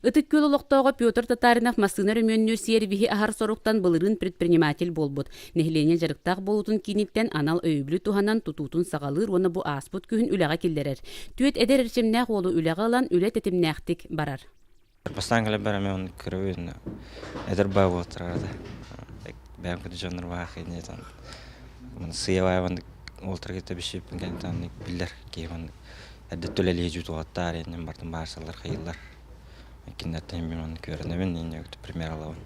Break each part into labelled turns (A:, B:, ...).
A: Ытык көлолоқтоға Петр Татаринов масынар өмөннөр сервихи ахар соруктан былырын предприниматель болбут. Нехлене жарықтақ болутун киниттен анал өйблі туханан тутутун сағалыр, оны бу аспут күхін үліға келдерер. Түйет эдер эрчемнәқ олу үліға алан үлет этимнәқтік барар.
B: Бастан келе бәрі мен көріп эдер бай отырады. Бәм күді жоныр бағы нетен. Сыя байванды олтыр кетті бішепін кәнтан білдер кейванды. Әдді төлелі жүт оғаттар, енен бардың барсалар қиылар. Киндаттан мен оны көрінемін, ене өкті пример алауын.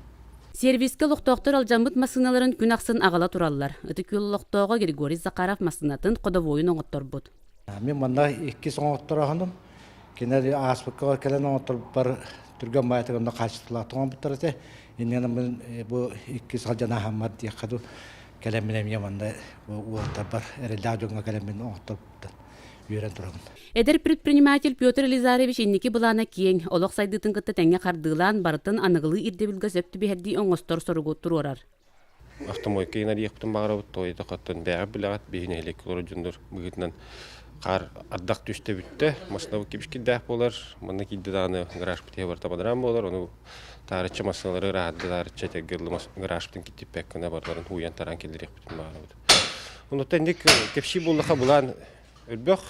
A: Сервиске лоқтоқтар алжамыт масыналарын күн ақсын ағала тураллар. Ыты көл лоқтоға Григорий Закаров масынатын қодовойын оңыттор бұд.
C: Мен манда 2 соңыттар ағаным. Кенәді аспыққа кәлен оңыттар бар түрген байытығында қашытылатыған бұттар әте. Енен мен бұл 2 салжана хаммад дейқаду кәлен менем манда оғыттар бар. Әрелі ажуңға кәлен мен оңыттар бұттар.
A: Эдер предприниматель Петр Елизаревич инники булана киен, олық сайдытын кытты тәңе қардылан барытын анығылы ирдебілгі сөпті бәді оңыстор соруғыт тұрорар.
D: Автомойка енар ектің бағарабыт тойды қаттын бәғі білағат бейіне электролы жүндір бұғытынан қар ардақ түсті бүтті. Масынабы кепішке дәқ болар, мұны кейді даны ғыраш біте бар табадыран болар. Оны тарычы масыналары рағады тарычы тәгірлі ғыраш бітін кеттеп бәккіна барларын хуян таран келдірек бітін бағарабыт. Оны тәндік кепші болдыға бұлан Өрбөх,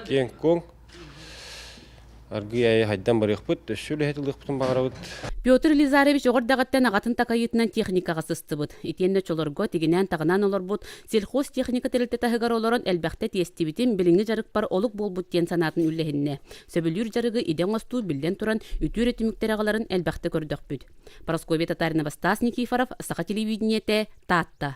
D: кен көң, арғы айы хайдан барық бұд, сөйлі әтілдік бұтын бағарабыд.
A: Петр Елизаревич оғырдағаттан ағатын тақайытынан техникаға сысты бұд. Етенді чолырғы тегінен тағынан олар бұд. Селхоз техника тәрілті тағығар оларын әлбәқті тесті бітін біліңі жарық бар олық бол бұд тен санатын үлләхінне. Сөбілер жарығы иден осту білден тұран үтір етіміктер ағаларын әлбәқті көрдік бұд. Парасковия Татарина Бастас Никифоров, Сақа телевидениеті, Татта.